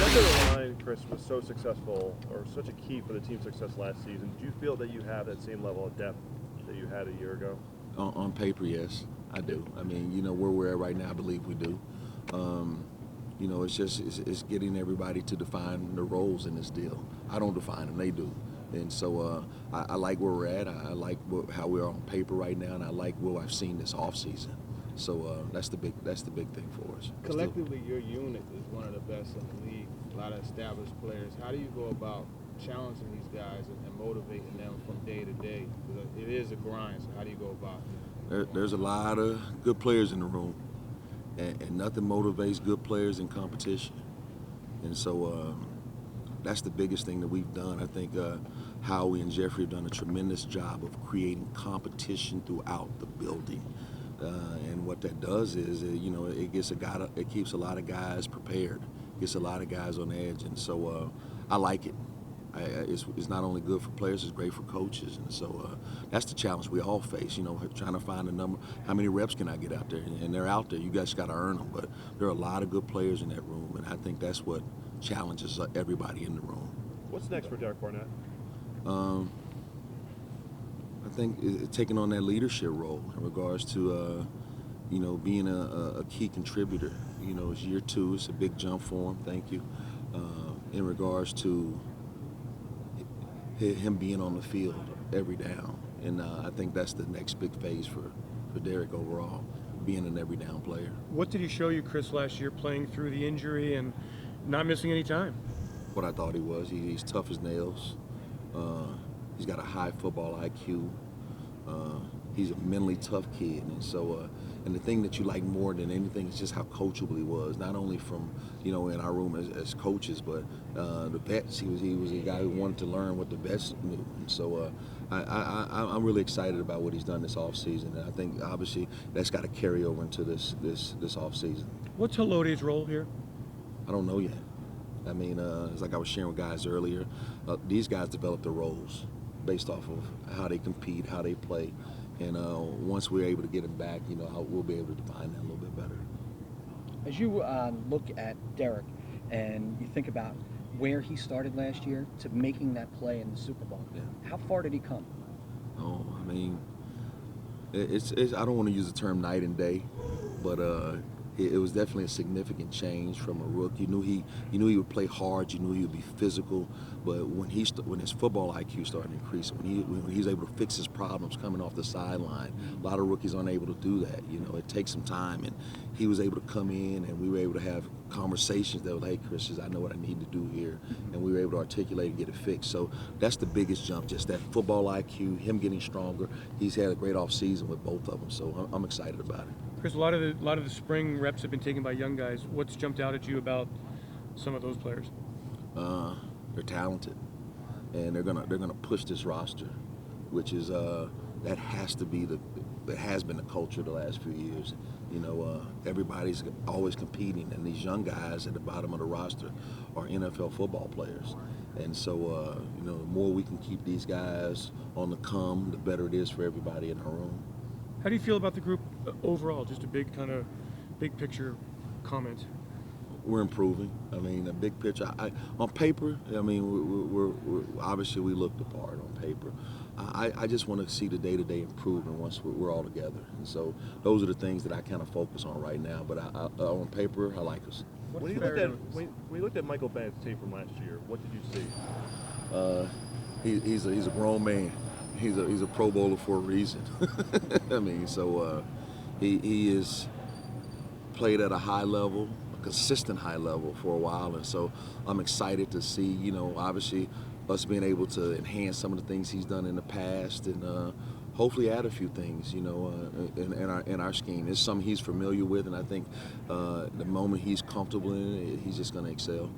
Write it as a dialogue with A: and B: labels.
A: defensive line, Chris, was so successful, or such a key for the team's success last season. Do you feel that you have that same level of depth that you had a year ago?
B: On paper, yes, I do. I mean, where we're at right now, I believe we do. It's getting everybody to define their roles in this deal. I don't define them, they do. And so I like where we're at. I like how we're on paper right now, and I like what I've seen this offseason. So that's the big thing for us.
C: Collectively, your unit is one of the best in the league. A lot of established players. How do you go about challenging these guys and motivating them from day to day? Because it is a grind. So how do you go about it?
B: There's a lot of good players in the room, and nothing motivates good players in competition. And so that's the biggest thing that we've done. I think Howie and Jeffrey have done a tremendous job of creating competition throughout the building. And what that does is, it keeps a lot of guys prepared, gets a lot of guys on edge, and so I like it. It's not only good for players, it's great for coaches, and so that's the challenge we all face. Trying to find a number. How many reps can I get out there? And they're out there. You guys got to earn them. But there are a lot of good players in that room, and I think that's what challenges everybody in the room.
A: What's next for Derek Barnett?
B: I think taking on that leadership role in regards to, being a key contributor. It's year 2. It's a big jump for him. Thank you. In regards to him being on the field every down. And I think that's the next big phase for Derek overall, being an every down player.
D: What did he show you, Chris, last year playing through the injury and not missing any time?
B: What I thought he was. He's tough as nails. He's got a high football IQ. He's a mentally tough kid, and so and the thing that you like more than anything is just how coachable he was. Not only from in our room as coaches, but the vets. He was a guy who wanted to learn what the vets knew, and so I'm really excited about what he's done this offseason, and I think obviously that's got to carry over into this offseason.
D: What's Halotti's role here?
B: I don't know yet. I mean, it's like I was sharing with guys earlier. These guys develop their roles based off of how they compete, how they play. And once we're able to get him back, we'll be able to define that a little bit better.
E: As you look at Derek and you think about where he started last year to making that play in the Super Bowl, how far did he come?
B: Oh, I mean, it's I don't want to use the term night and day, but it was definitely a significant change from a rookie. You knew he would play hard. You knew he would be physical. But when his football IQ started increasing, when he's able to fix his problems coming off the sideline, a lot of rookies aren't able to do that. It takes some time, and he was able to come in, and we were able to have conversations that were like, hey, Chris, I know what I need to do here, and we were able to articulate and get it fixed. So that's the biggest jump, just that football IQ, him getting stronger. He's had a great offseason with both of them, so I'm excited about it.
D: Chris, a lot of the spring reps have been taken by young guys. What's jumped out at you about some of those players?
B: They're talented, and they're gonna push this roster, which is that has been the culture the last few years. Everybody's always competing, and these young guys at the bottom of the roster are NFL football players. And so, the more we can keep these guys on the come, the better it is for everybody in our room.
D: How do you feel about the group overall? Just a big picture comment.
B: We're improving. I mean, a big picture. On paper, I mean, we're obviously we look the part on paper. I just want to see the day-to-day improvement once we're all together. And so those are the things that I kind of focus on right now. But on paper, I like us.
A: When you looked at Michael Bennett's tape from last year, what did you see?
B: He's a grown man. He's a Pro Bowler for a reason. I mean, so he is played at a high level, a consistent high level for a while, and so I'm excited to see, obviously us being able to enhance some of the things he's done in the past, and hopefully add a few things, in our scheme. It's something he's familiar with, and I think the moment he's comfortable in it, he's just going to excel.